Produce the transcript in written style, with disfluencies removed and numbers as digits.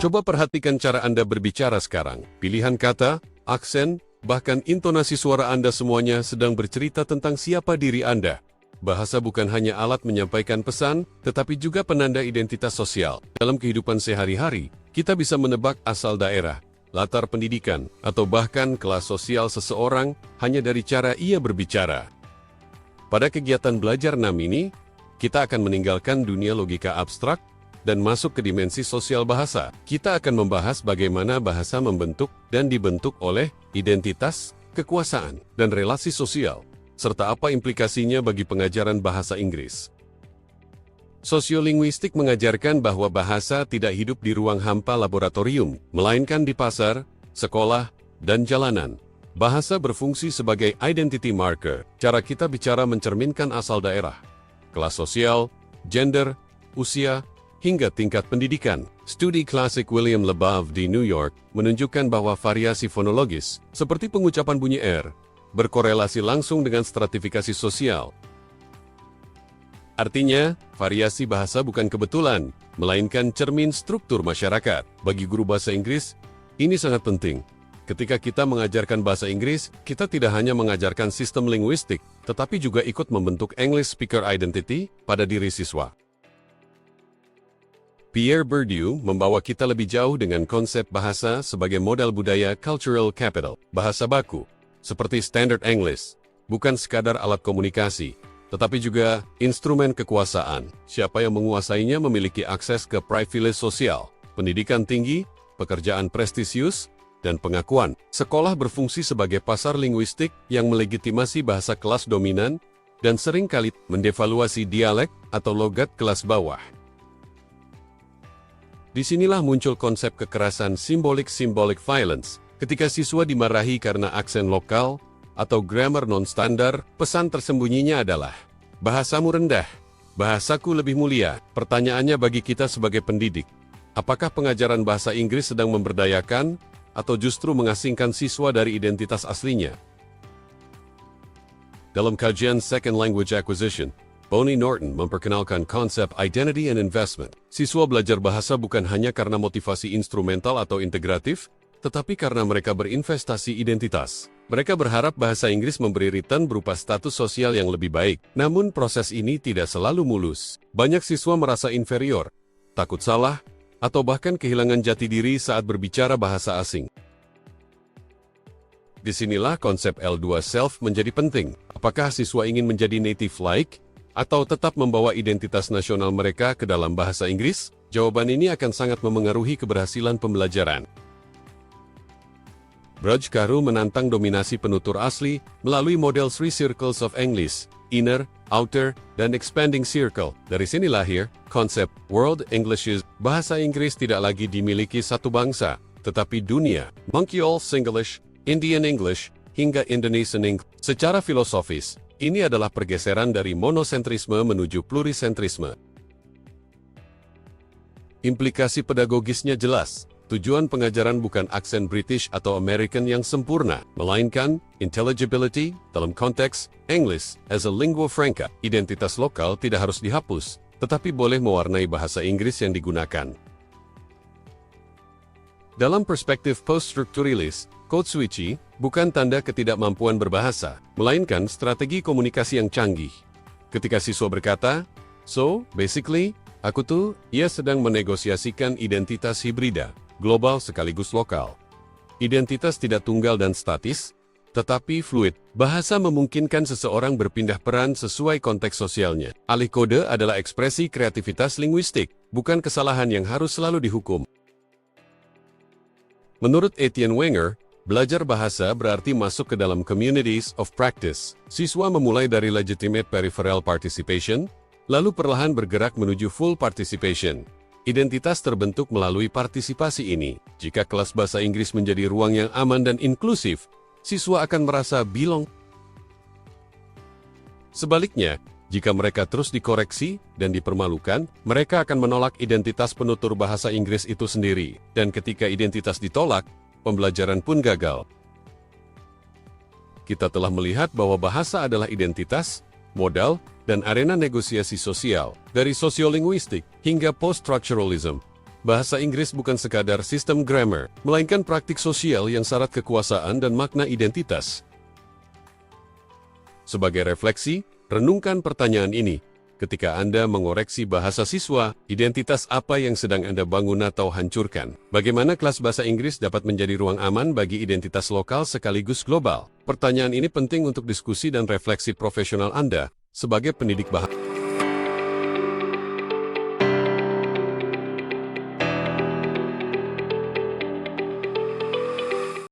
Coba perhatikan cara Anda berbicara sekarang. Pilihan kata, aksen, bahkan intonasi suara Anda semuanya sedang bercerita tentang siapa diri Anda. Bahasa bukan hanya alat menyampaikan pesan, tetapi juga penanda identitas sosial. Dalam kehidupan sehari-hari, kita bisa menebak asal daerah, latar pendidikan, atau bahkan kelas sosial seseorang hanya dari cara ia berbicara. Pada kegiatan belajar 6 ini, kita akan meninggalkan dunia logika abstrak dan masuk ke dimensi sosial bahasa. Kita akan membahas bagaimana bahasa membentuk dan dibentuk oleh identitas, kekuasaan, dan relasi sosial, serta apa implikasinya bagi pengajaran bahasa Inggris. Sosiolinguistik mengajarkan bahwa bahasa tidak hidup di ruang hampa laboratorium, melainkan di pasar, sekolah, dan jalanan. Bahasa berfungsi sebagai identity marker. Cara kita bicara mencerminkan asal daerah, kelas sosial, gender, usia, hingga tingkat pendidikan. Studi klasik William Labov di New York menunjukkan bahwa variasi fonologis, seperti pengucapan bunyi R, berkorelasi langsung dengan stratifikasi sosial. Artinya, variasi bahasa bukan kebetulan, melainkan cermin struktur masyarakat. Bagi guru bahasa Inggris, ini sangat penting. Ketika kita mengajarkan bahasa Inggris, kita tidak hanya mengajarkan sistem linguistik, tetapi juga ikut membentuk English speaker identity pada diri siswa. Pierre Bourdieu membawa kita lebih jauh dengan konsep bahasa sebagai modal budaya cultural capital. Bahasa baku, seperti Standard English, bukan sekadar alat komunikasi, tetapi juga instrumen kekuasaan. Siapa yang menguasainya memiliki akses ke privilege sosial, pendidikan tinggi, pekerjaan prestisius, dan pengakuan. Sekolah berfungsi sebagai pasar linguistik yang melegitimasi bahasa kelas dominan dan seringkali mendevaluasi dialek atau logat kelas bawah. Disinilah muncul konsep kekerasan symbolic violence. Ketika siswa dimarahi karena aksen lokal atau grammar non-standar, pesan tersembunyinya adalah, bahasamu rendah, bahasaku lebih mulia. Pertanyaannya bagi kita sebagai pendidik, apakah pengajaran bahasa Inggris sedang memberdayakan atau justru mengasingkan siswa dari identitas aslinya? Dalam kajian Second Language Acquisition, Bonnie Norton memperkenalkan konsep identity and investment. Siswa belajar bahasa bukan hanya karena motivasi instrumental atau integratif, tetapi karena mereka berinvestasi identitas. Mereka berharap bahasa Inggris memberi return berupa status sosial yang lebih baik. Namun proses ini tidak selalu mulus. Banyak siswa merasa inferior, takut salah, atau bahkan kehilangan jati diri saat berbicara bahasa asing. Disinilah konsep L2 self menjadi penting. Apakah siswa ingin menjadi native-like, atau tetap membawa identitas nasional mereka ke dalam bahasa Inggris? Jawaban ini akan sangat memengaruhi keberhasilan pembelajaran. Braj Karu menantang dominasi penutur asli melalui model Three Circles of English, Inner, Outer, dan Expanding Circle. Dari sini lahir konsep World Englishes. Bahasa Inggris tidak lagi dimiliki satu bangsa, tetapi dunia. Montreal Singlish, Indian English, hingga Indonesian English. Secara filosofis, ini adalah pergeseran dari monosentrisme menuju plurisentrisme. Implikasi pedagogisnya jelas. Tujuan pengajaran bukan aksen British atau American yang sempurna, melainkan intelligibility dalam konteks English as a lingua franca. Identitas lokal tidak harus dihapus, tetapi boleh mewarnai bahasa Inggris yang digunakan. Dalam perspektif post-strukturalis, code switching bukan tanda ketidakmampuan berbahasa, melainkan strategi komunikasi yang canggih. Ketika siswa berkata, "So, basically, aku tuh," ia sedang menegosiasikan identitas hibrida, global sekaligus lokal. Identitas tidak tunggal dan statis, tetapi fluid. Bahasa memungkinkan seseorang berpindah peran sesuai konteks sosialnya. Alih kode adalah ekspresi kreativitas linguistik, bukan kesalahan yang harus selalu dihukum. Menurut Etienne Wenger, belajar bahasa berarti masuk ke dalam communities of practice. Siswa memulai dari legitimate peripheral participation, lalu perlahan bergerak menuju full participation. Identitas terbentuk melalui partisipasi ini. Jika kelas bahasa Inggris menjadi ruang yang aman dan inklusif, siswa akan merasa belong. Sebaliknya, jika mereka terus dikoreksi dan dipermalukan, mereka akan menolak identitas penutur bahasa Inggris itu sendiri. Dan ketika identitas ditolak, pembelajaran pun gagal. Kita telah melihat bahwa bahasa adalah identitas, modal, dan arena negosiasi sosial. Dari sosiolinguistik hingga post-structuralism, Bahasa Inggris bukan sekadar sistem grammar, melainkan praktik sosial yang syarat kekuasaan dan makna identitas. Sebagai refleksi, renungkan pertanyaan ini. Ketika Anda mengoreksi bahasa siswa, identitas apa yang sedang Anda bangun atau hancurkan? Bagaimana kelas bahasa Inggris dapat menjadi ruang aman bagi identitas lokal sekaligus global? Pertanyaan ini penting untuk diskusi dan refleksi profesional Anda sebagai pendidik bahasa.